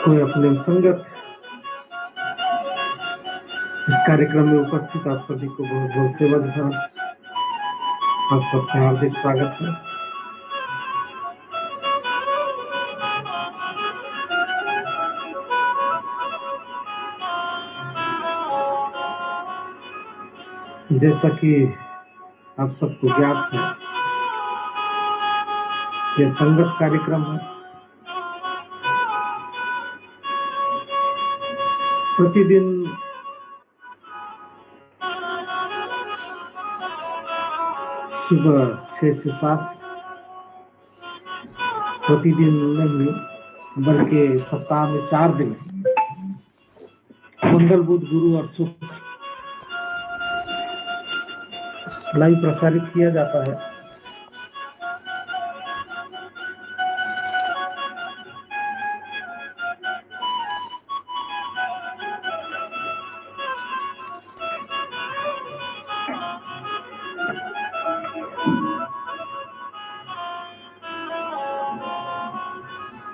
कोई अपने संगत इस कार्यक्रम में उपस्थित आप सभी को बहुत बहुत सेवाधान आप सबका हार्दिक स्वागत है। जैसा कि आप सबको ज्ञात है, यह संगत कार्यक्रम है। प्रतिदिन सुबह 6 से 7, प्रतिदिन नहीं बल्कि सप्ताह में 4 दिन, मंगल, बुध, गुरु और शुक्र लाइव प्रसारित किया जाता है।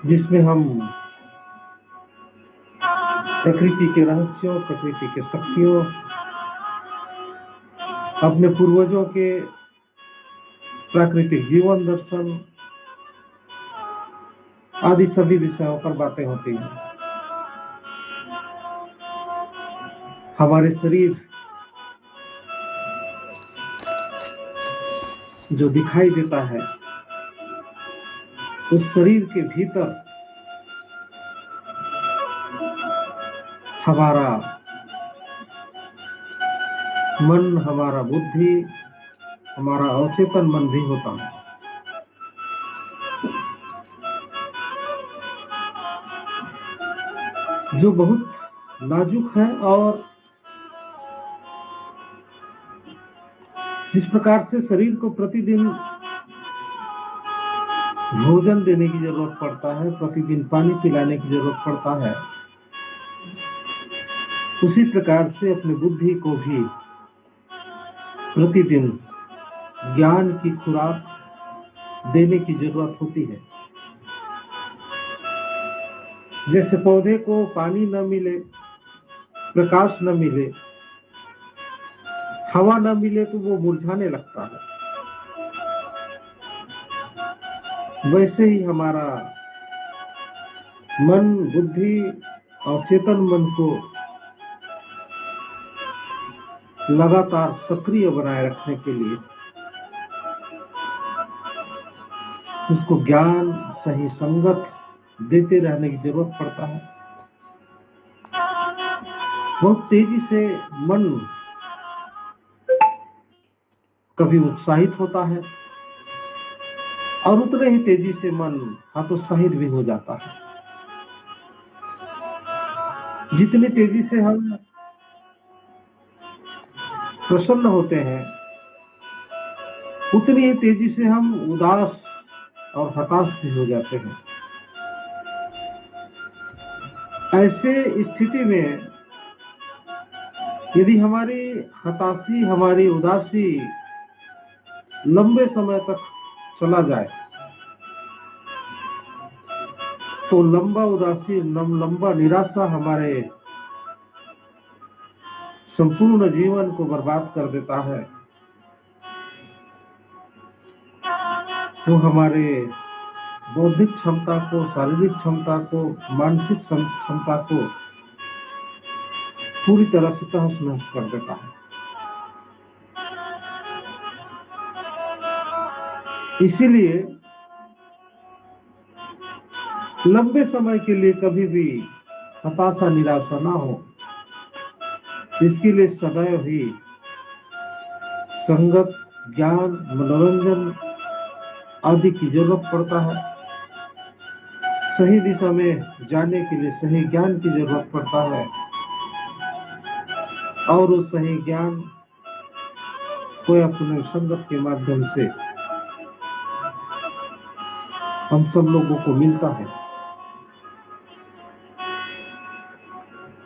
जिसमें हम प्रकृति के रहस्यों, प्रकृति के शक्तियों, अपने पूर्वजों के प्राकृतिक जीवन दर्शन आदि सभी विषयों पर बातें होती हैं। हमारे शरीर जो दिखाई देता है, उस शरीर के भीतर हमारा मन, हमारा बुद्धि, हमारा अवचेतन मन भी होता है। जो बहुत नाजुक है और जिस प्रकार से शरीर को प्रतिदिन भोजन देने की जरूरत पड़ता है, प्रतिदिन पानी पिलाने की जरूरत पड़ता है, उसी प्रकार से अपनी बुद्धि को भी प्रतिदिन ज्ञान की खुराक देने की जरूरत होती है। जैसे पौधे को पानी न मिले, प्रकाश न मिले, हवा न मिले तो वो मुरझाने लगता है। वैसे ही हमारा मन, बुद्धि और चेतन मन को लगातार सक्रिय बनाए रखने के लिए उसको ज्ञान, सही संगत देते रहने की जरूरत पड़ता है। बहुत तेजी से मन कभी उत्साहित होता है और उतने ही तेजी से मन हतोत्साहित भी हो जाता है। जितनी तेजी से हम प्रसन्न होते हैं, उतनी ही तेजी से हम उदास और हताश भी हो जाते हैं। ऐसे स्थिति में यदि हमारी हताशी, हमारी उदासी लंबे समय तक चला जाए तो लंबा उदासी, लंबा निराशा हमारे संपूर्ण जीवन को बर्बाद कर देता है। वो हमारे बौद्धिक क्षमता को, शारीरिक क्षमता को, मानसिक क्षमता को पूरी तरह से तहस-नहस कर देता है। इसीलिए लंबे समय के लिए कभी भी हताशा, निराशा ना हो, इसके लिए सदैव ही संगत, ज्ञान, मनोरंजन आदि की जरूरत पड़ता है। सही दिशा में जाने के लिए सही ज्ञान की जरूरत पड़ता है और उस सही ज्ञान को अपने संगत के माध्यम से हम सब लोगों को मिलता है।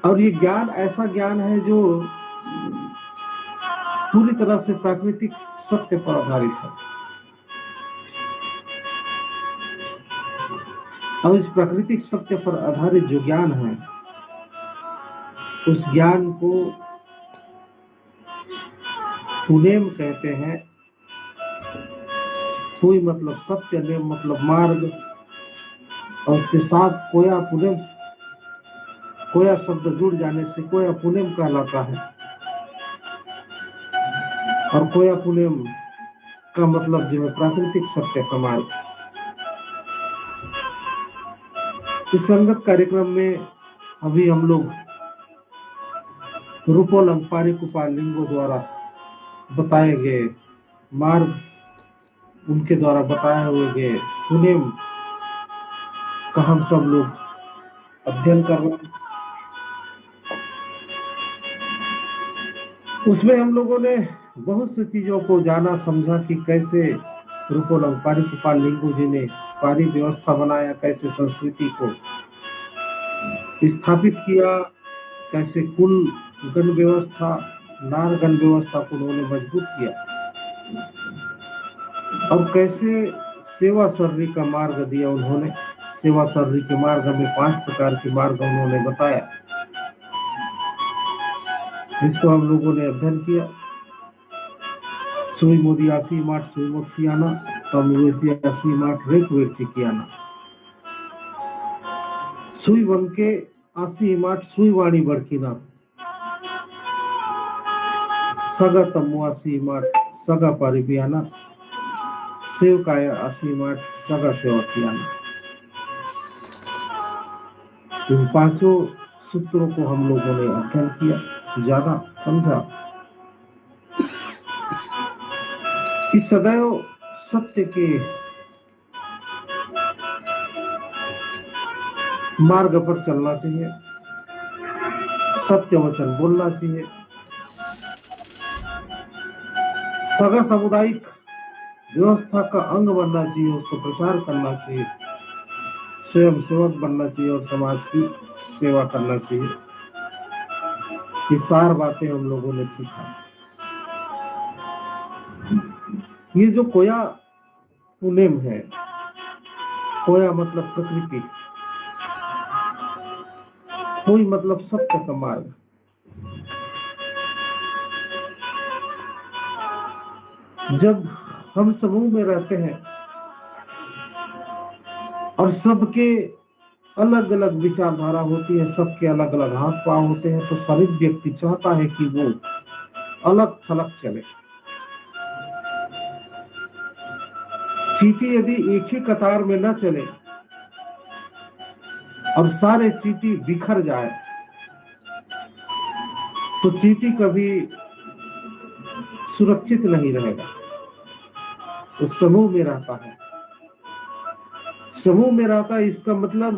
और ये ज्ञान ऐसा ज्ञान है जो पूरी तरह से प्राकृतिक सत्य पर आधारित है। और इस प्राकृतिक सत्य पर आधारित जो ज्ञान है, उस ज्ञान को पुनेम कहते हैं। कोई मतलब सत्य, नेम मतलब मार्ग, और उसके साथ कोया पुनेम, कोया शब्द जुड़ जाने से कोया पुनेम कहलाता है। और कोया पुनेम का मतलब जो है प्राकृतिक सत्य का मार्ग। इस संगत कार्यक्रम में अभी हम लोग रूपोलंकारिक उपालिंगों द्वारा बताए गए मार्ग, उनके द्वारा बताए हुए गए पुनेम का हम सब लोग अध्ययन कर रहे हैं। उसमें हम लोगों ने बहुत सी चीजों को जाना, समझा कि कैसे रूपोलंकारिक उपालिंगों जी ने पारी व्यवस्था बनाया, कैसे संस्कृति को स्थापित किया, कैसे कुल गण व्यवस्था, नार गण व्यवस्था को उन्होंने मजबूत किया, और कैसे सेवा सर्री का मार्ग दिया उन्होंने। सेवा सर्री के मार्ग में 5 प्रकार के मार्ग उन्होंने बताया, जिसको हम लोगों ने अध्ययन किया। सुई मोदियासी माठ सुई मोक्षियाना, तम वेदियासी माठ रेक वेक्षिकियाना, सुई वन के आसी माठ सुई वाणी बड़कीना, सगा तमुआसी माठ सगा पारिबियाना, सेवकाया आसी माठ सगा सेवा कियाना। इन 5 सूत्रों को हम लोगों ने अध्ययन किया, जाना, समझा कि सदैव सत्य के मार्ग पर चलना चाहिए, सत्य वचन बोलना चाहिए, सगा सामुदायिक व्यवस्था का अंग बनना चाहिए, उसको प्रचार करना चाहिए, स्वयं सेवक बनना चाहिए और समाज की सेवा करना चाहिए। ये 4 बातें हम लोगों ने सीखा। ये जो कोया पुनेम है, कोया मतलब प्रकृति, कोई मतलब सत्य का मार्ग। जब हम समूह में रहते हैं और सबके अलग अलग विचारधारा होती है, सबके अलग अलग हाथ पांव होते हैं, तो सभी व्यक्ति चाहता है कि वो अलग थलग चले। चींटी यदि एक ही कतार में न चले और सारे चींटी बिखर जाए, तो चींटी कभी सुरक्षित नहीं रहेगा। तो समूह में रहता है, समूह में रहता है, इसका मतलब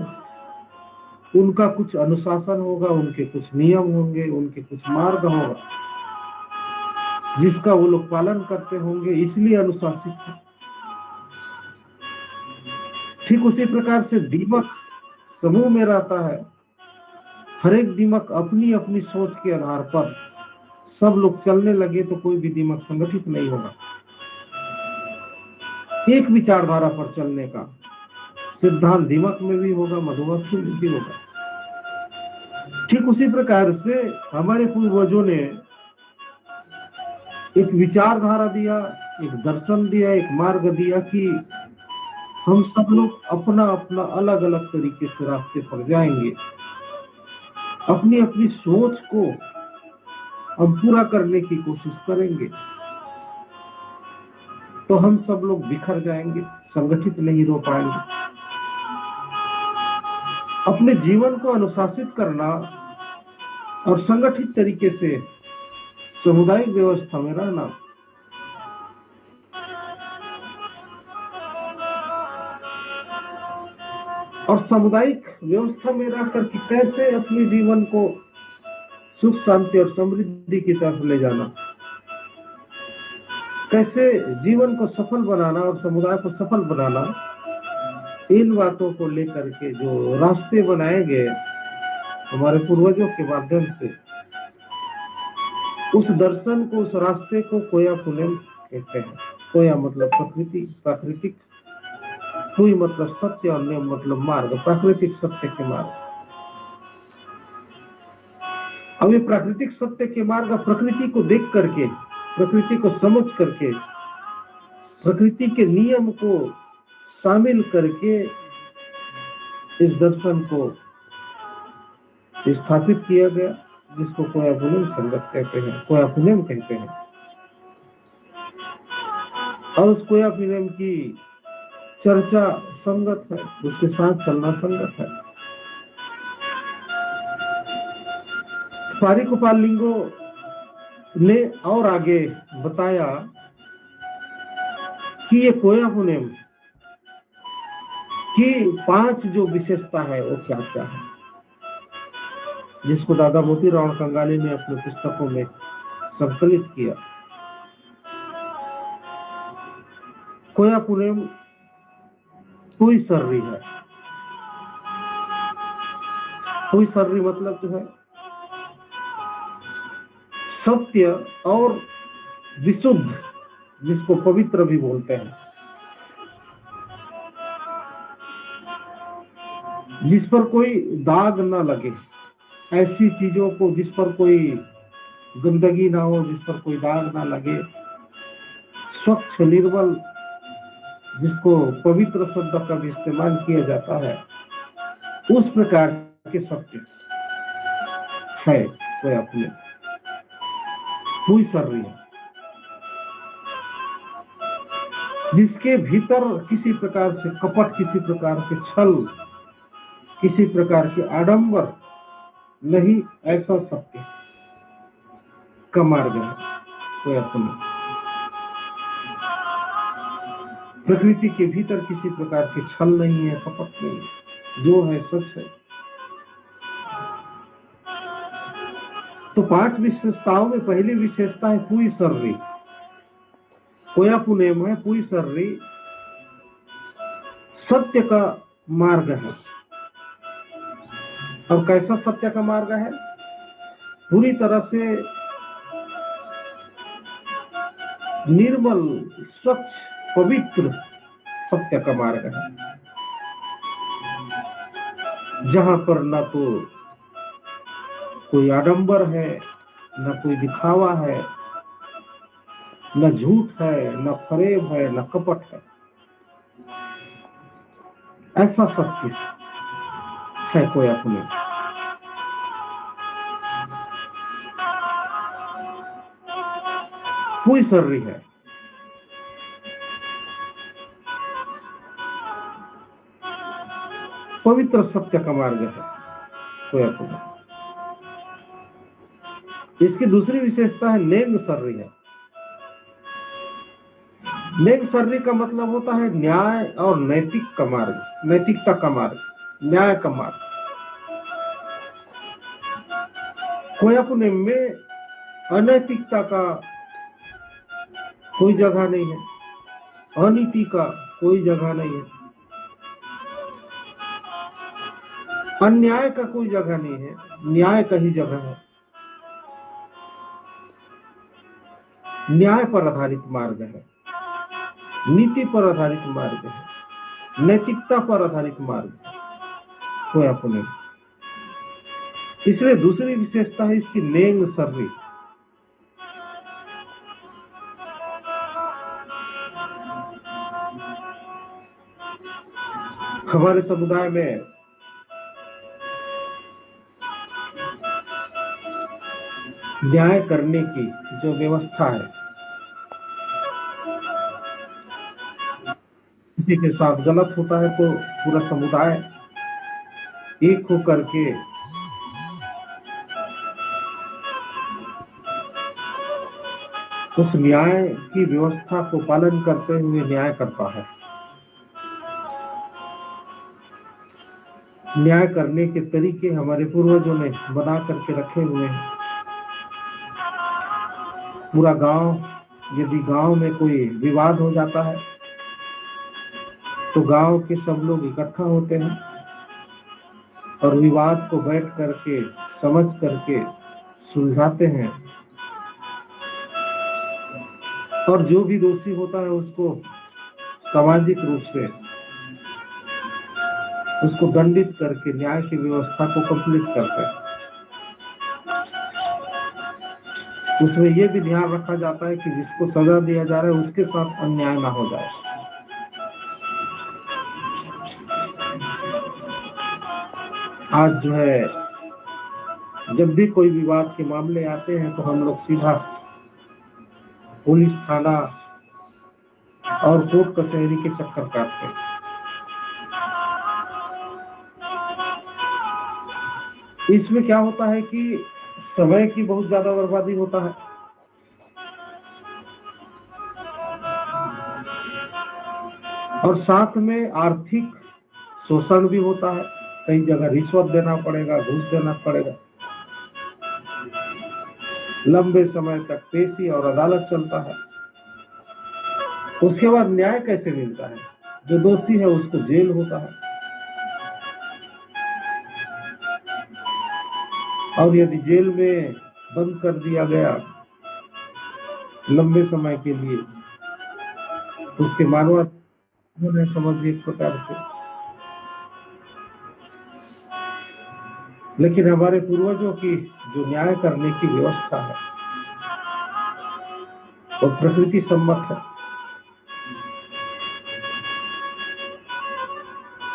उनका कुछ अनुशासन होगा, उनके कुछ नियम होंगे, उनके कुछ मार्ग होगा, जिसका वो लोग पालन करते होंगे, इसलिए अनुशासित है। ठीक उसी प्रकार से दीमक समूह में रहता है, हर एक दीमक अपनी अपनी सोच के आधार पर सब लोग चलने लगे तो कोई भी दीमक संगठित नहीं होगा। एक विचारधारा पर चलने का सिद्धांत दीमक में भी होगा, मधुमक्खी में भी होगा। ठीक उसी प्रकार से हमारे पूर्वजों ने एक विचारधारा दिया, एक दर्शन दिया, एक मार्ग दिया कि हम सब लोग अपना अपना अलग अलग तरीके से रास्ते पर जाएंगे, अपनी अपनी सोच को हम पूरा करने की कोशिश करेंगे, तो हम सब लोग बिखर जाएंगे, संगठित नहीं हो पाएंगे। अपने जीवन को अनुशासित करना और संगठित तरीके से सामुदायिक व्यवस्था में रहना, और सामुदायिक व्यवस्था में रहकर कि कैसे अपने जीवन को सुख शांति और समृद्धि की तरफ ले जाना, कैसे जीवन को सफल बनाना और समुदाय को सफल बनाना, इन बातों को लेकर के जो रास्ते बनाए गए हमारे पूर्वजों के माध्यम से, उस दर्शन को, उस रास्ते को कोया पुनेम कहते हैं। कोया मतलब प्रकृति, प्राकृतिक, पुई मतलब सत्य और नियम मतलब मार्ग, प्राकृतिक सत्य के मार्ग। अब ये प्राकृतिक सत्य के मार्ग प्रकृति को देख करके, प्रकृति को समझ करके, प्रकृति के नियम को शामिल करके इस दर्शन को स्थापित किया गया, जिसको कोयापुनेम संगत कहते हैं, कोयापुनेम कहते हैं। और उस कोयापुनेम की चर्चा संगत है, उसके साथ चलना संगत है। पारिक लिंगो ने और आगे बताया कि ये कोयापुनेम की 5 जो विशेषता है वो क्या क्या है, जिसको दादा मोतीराम कंगाली ने अपने पुस्तकों में संकलित किया। कोयापुनेम पुई सर्री है। पुई सर्री मतलब जो है सत्य और विशुद्ध, जिसको पवित्र भी बोलते हैं, जिस पर कोई दाग ना लगे, ऐसी चीजों को जिस पर कोई गंदगी ना हो, जिस पर कोई दाग ना लगे, स्वच्छ निर्मल, जिसको पवित्र शब्द का भी इस्तेमाल किया जाता है, उस प्रकार के सत्य है कोई अपने पुई सर्री है, जिसके भीतर किसी प्रकार से कपट, किसी प्रकार से छल, किसी प्रकार के आडंबर नहीं, ऐसा सत्य का मार्ग है कोई अपने। प्रकृति के भीतर किसी प्रकार के छल नहीं है, कपट नहीं है, जो है सच है। तो 5 विशेषताओं में पहली विशेषता है पुई सर्री। कोयापुनेम है पुई सर्री, सत्य का मार्ग है। और कैसा सत्य का मार्ग है? पूरी तरह से निर्मल, स्वच्छ, पवित्र सत्य का मार्ग है, जहां पर न तो कोई आडंबर है, न कोई दिखावा है, न झूठ है, न फरेब है, न कपट है। ऐसा सत्य है कोयापुनेम। पुई सर्री है। पवित्र सत्य का मार्ग है कोयापुनेम। इसकी दूसरी विशेषता है नेंग सर्री है। नेंग सर्री का मतलब होता है न्याय और नैतिक का मार्ग, नैतिकता का मार्ग, न्याय का मार्ग। कोयापुनेम में अनैतिकता का कोई जगह नहीं है, अनीति का कोई जगह नहीं है, अन्याय का कोई जगह नहीं है, न्याय का ही जगह है। न्याय पर आधारित मार्ग है, नीति पर आधारित मार्ग है, नैतिकता पर आधारित मार्ग है कोयापुनेम। इसलिए दूसरी विशेषता है इसकी नेंग सर्री। हमारे समुदाय में न्याय करने की जो व्यवस्था है, किसी के साथ गलत होता है तो पूरा समुदाय एक होकर के उस न्याय की व्यवस्था को पालन करते हुए न्याय करता है। न्याय करने के तरीके हमारे पूर्वजों ने बना करके रखे हुए हैं। पूरा गांव, यदि गांव में कोई विवाद हो जाता है तो गांव के सब लोग इकट्ठा होते हैं और विवाद को बैठ करके समझ करके सुलझाते हैं, और जो भी दोषी होता है उसको सामाजिक रूप से उसको दंडित करके न्याय की व्यवस्था को कंप्लीट करते हैं। उसमें यह भी ध्यान रखा जाता है कि जिसको सजा दिया जा रहा है उसके साथ अन्याय ना हो जाए। आज जो है जब भी कोई विवाद के मामले आते हैं तो हम लोग सीधा पुलिस थाना और कोर्ट कचहरी के चक्कर काटते हैं। इसमें क्या होता है कि समय की बहुत ज्यादा बर्बादी होता है, और साथ में आर्थिक शोषण भी होता है। कई जगह रिश्वत देना पड़ेगा, घूस देना पड़ेगा, लंबे समय तक पेशी और अदालत चलता है। उसके बाद न्याय कैसे मिलता है? जो दोषी है उसको जेल होता है, और यदि जेल में बंद कर दिया गया लंबे समय के लिए तो उसके मानव समझिए एक प्रकार से। लेकिन हमारे पूर्वजों की जो न्याय करने की व्यवस्था है वो प्रकृति सम्मत है,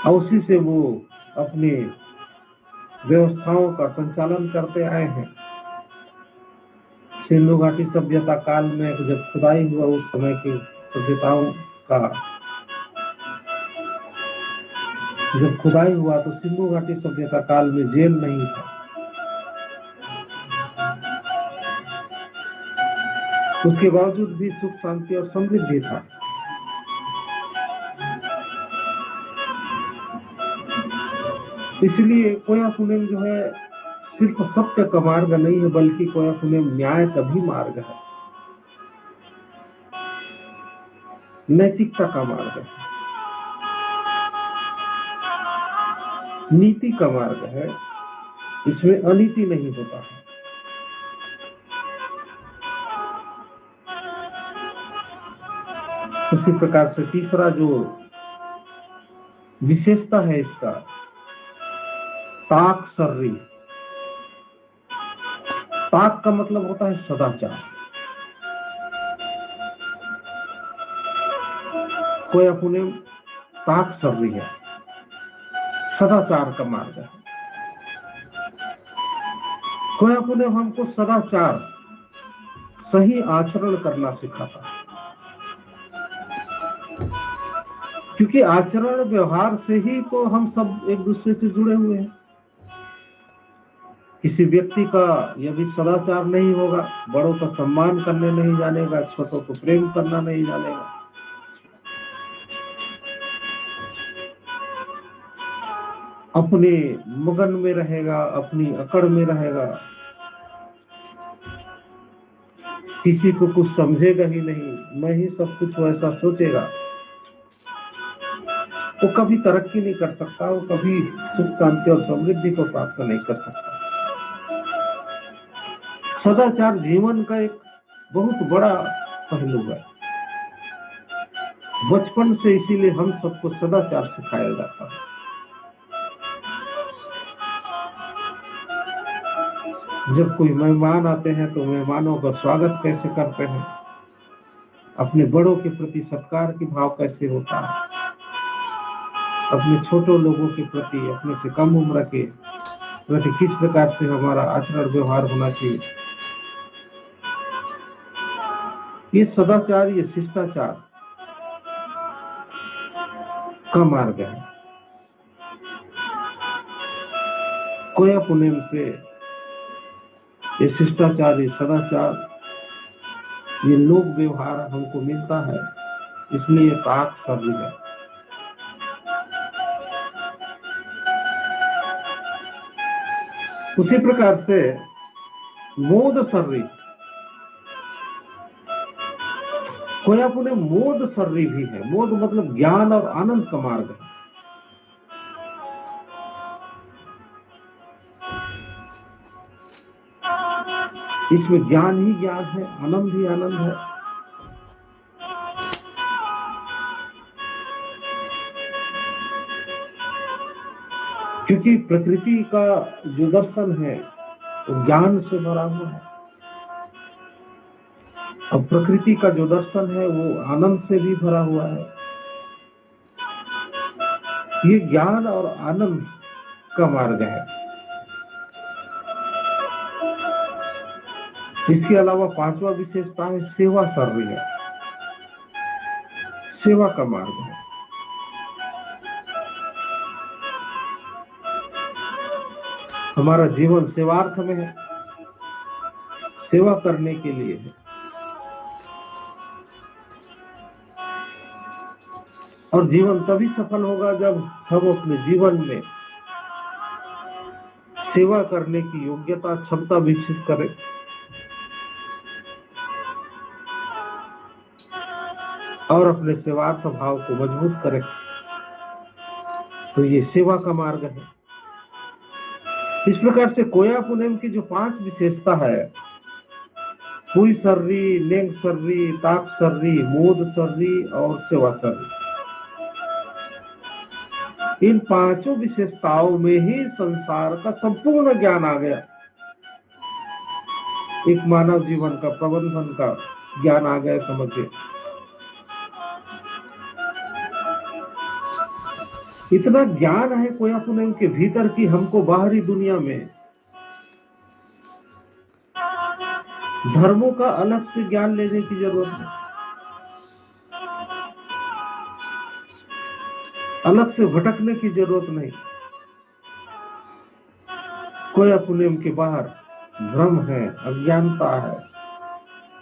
और उसी से वो अपनी व्यवस्थाओं का संचालन करते आए हैं। सिंधु घाटी सभ्यता काल में जब खुदाई हुआ उस समय की सभ्यताओं का जब खुदाई हुआ तो सिंधु घाटी सभ्यता काल में जेल नहीं था। उसके बावजूद भी सुख शांति और समृद्धि था। इसलिए कोयाकुनेम जो है सिर्फ सत्य का मार्ग नहीं है, बल्कि कोयाकुनेम न्याय का भी मार्ग है, नैतिकता का मार्ग है, नीति का मार्ग है। इसमें अनीति नहीं होता है। उसी प्रकार से तीसरा जो विशेषता है इसका, ताक सर्री। ताक का मतलब होता है सदाचार। कोयाकुनेम ताक सर्री है, सदाचार का मार्ग है। कोयाकुनेम हमको सदाचार, सही आचरण करना सिखाता है, क्योंकि आचरण व्यवहार से ही तो हम सब एक दूसरे से जुड़े हुए हैं। किसी व्यक्ति का यदि सदाचार नहीं होगा, बड़ों का सम्मान करने नहीं जानेगा, छोटों को प्रेम करना नहीं जानेगा, अपने मगन में रहेगा, अपनी अकड़ में रहेगा, किसी को कुछ समझेगा ही नहीं, मैं ही सब कुछ वैसा सोचेगा, वो कभी तरक्की नहीं कर सकता, वो कभी सुख शांति और समृद्धि को प्राप्त नहीं कर सकता। सदाचार जीवन का एक बहुत बड़ा पहलू है। बचपन से इसीलिए हम सबको सदाचार सिखाया जाता है। जब कोई मेहमान आते हैं तो मेहमानों का स्वागत कैसे करते हैं, अपने बड़ों के प्रति सत्कार की भाव कैसे होता है, अपने छोटे लोगों के प्रति, अपने से कम उम्र के प्रति किस प्रकार से हमारा आचरण व्यवहार होना चाहिए, ये सदाचार, ये शिष्टाचार का मार्ग है। कोयाकुनेम से ये शिष्टाचार, ये सदाचार, ये लोक व्यवहार हमको मिलता है, इसलिए ताक सर्री है। उसी प्रकार से मोद सर्री, कोयाकुनेम मोद सर्री भी है। मोद मतलब ज्ञान और आनंद का मार्ग है। इसमें ज्ञान ही ज्ञान है, आनंद ही आनंद है। क्योंकि प्रकृति का जो दर्शन है वो ज्ञान से भरा हुआ है, और प्रकृति का जो दर्शन है वो आनंद से भी भरा हुआ है। ये ज्ञान और आनंद का मार्ग है। इसके अलावा पांचवा विशेषता है सेवा सर्वय, सेवा का मार्ग है। हमारा जीवन सेवार्थ में है, सेवा करने के लिए है। और जीवन तभी सफल होगा जब हम अपने जीवन में सेवा करने की योग्यता, क्षमता विकसित करें। और अपने सेवार्थ भाव को मजबूत करें। तो ये सेवा का मार्ग है। इस प्रकार से कोया पुनेम की जो 5 विशेषता है, पुई सर्री, लेंग सर्री, ताक सर्री, मोद सर्री और सेवा सर्री, इन 5 विशेषताओं में ही संसार का संपूर्ण ज्ञान आ गया। एक मानव जीवन का प्रबंधन का ज्ञान आ गया, समझिए। इतना ज्ञान है कोया पुनेम के भीतर कि हमको बाहरी दुनिया में धर्मों का अलग से ज्ञान लेने की जरूरत नहीं, अलग से भटकने की जरूरत नहीं। कोया पुनेम के बाहर भ्रम है, अज्ञानता है,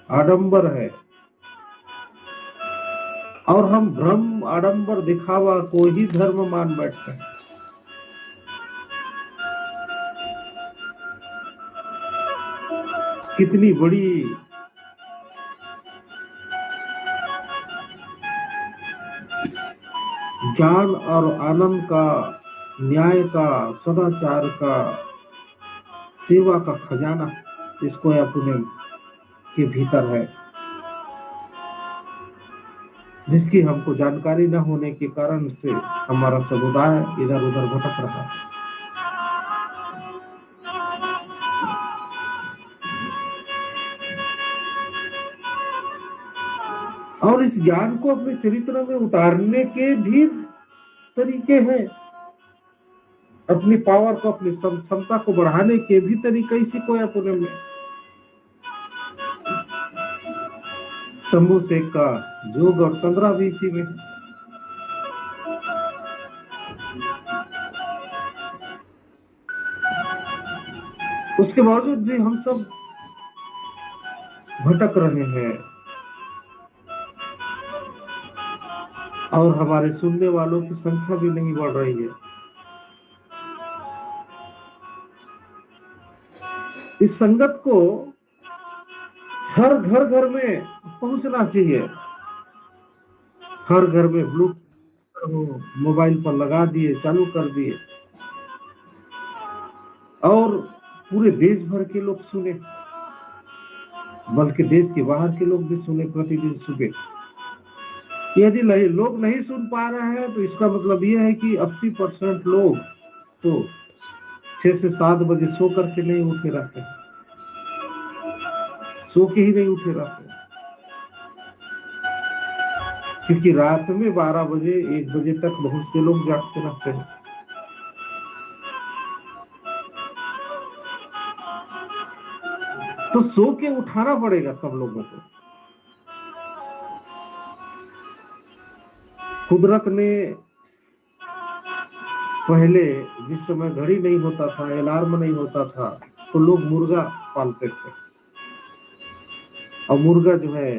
आडंबर है, और हम भ्रम, आडंबर, दिखावा को ही धर्म मान बैठते हैं। कितनी बड़ी ज्ञान और आनंद का, न्याय का, सदाचार का, सेवा का खजाना इस कोया पुनेम के भीतर है, जिसकी हमको जानकारी न होने के कारण से हमारा समुदाय इधर उधर भटक रहा है। और इस ज्ञान को अपने चरित्र में उतारने के भी तरीके हैं, अपनी पावर को, अपनी क्षमता को बढ़ाने के भी तरीके इसी कोया पुनेम में। शंभू शेख का योग और तंद्रा भी इसी में। उसके बावजूद भी हम सब भटक रहे हैं, और हमारे सुनने वालों की संख्या भी नहीं बढ़ रही है। इस संगत को हर घर घर में पहुंचना चाहिए। हर घर में ब्लूटूथ मोबाइल पर लगा दिए, चालू कर दिए, और पूरे देश भर के लोग सुने, बल्कि देश के बाहर के लोग भी सुने प्रतिदिन सुबह। यदि लोग नहीं सुन पा रहे हैं तो इसका मतलब यह है कि 80% लोग तो 6 से 7 बजे सो करके नहीं उठे रहते, सो के ही नहीं उठे रहते, क्योंकि रात में 12 बजे 1 बजे तक बहुत से लोग जागते रहते हैं। तो सो के उठाना पड़ेगा सब लोगों को। कुदरत ने पहले जिस समय घड़ी नहीं होता था, अलार्म नहीं होता था, तो लोग मुर्गा पालते थे, और मुर्गा जो है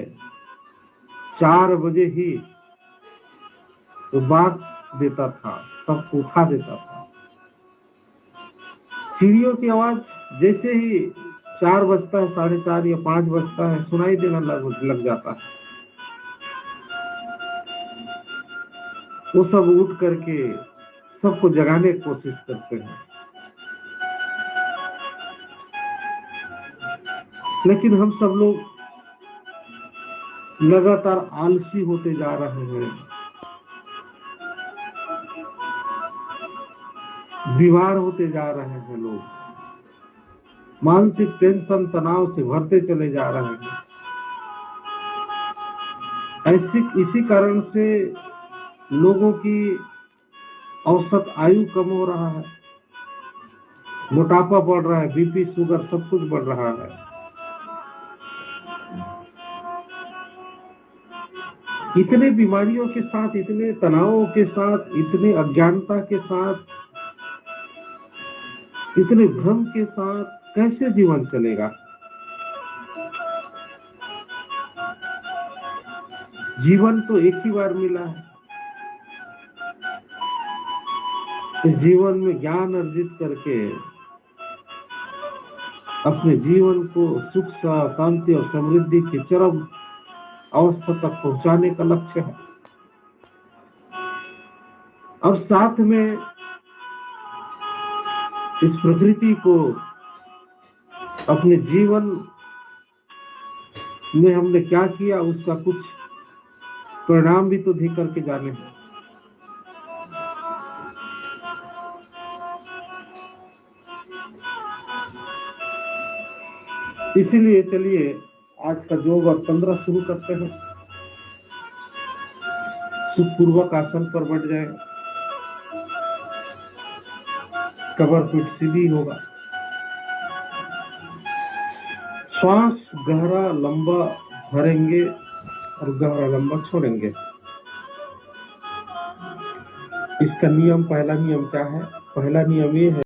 4 बजे ही तो बाग देता था, सबको उठा देता था। चिड़ियों की आवाज जैसे ही 4 बजता है, 4:30 या 5 बजता है, सुनाई देना लग जाता है। वो सब उठ करके सबको जगाने की कोशिश करते हैं, लेकिन हम सब लोग लगातार आलसी होते जा रहे हैं। बीमार होते जा रहे हैं लोग, मानसिक टेंशन तनाव से भरते चले जा रहे हैं। इसी कारण से लोगों की औसत आयु कम हो रहा है, मोटापा बढ़ रहा है, बीपी शुगर सब कुछ बढ़ रहा है। इतने बीमारियों के साथ, इतने तनावों के साथ, इतने अज्ञानता के साथ, इतने भ्रम के साथ कैसे जीवन चलेगा? जीवन तो एक ही बार मिला है। इस जीवन में ज्ञान अर्जित करके अपने जीवन को सुख शांति और समृद्धि की चरम अवस्था तक पहुंचाने का लक्ष्य है। अब साथ में इस प्रकृति को अपने जीवन में हमने क्या किया, उसका कुछ परिणाम भी तो दे करके जाने हैं। इसीलिए चलिए आज का योग और 15 शुरू करते हैं। सुखपूर्वक आसन पर बैठ जाए, कमर पीठ सीधी होगा, श्वास गहरा लंबा भरेंगे और गहरा लंबा छोड़ेंगे। इसका नियम, पहला नियम क्या है? पहला नियम ये है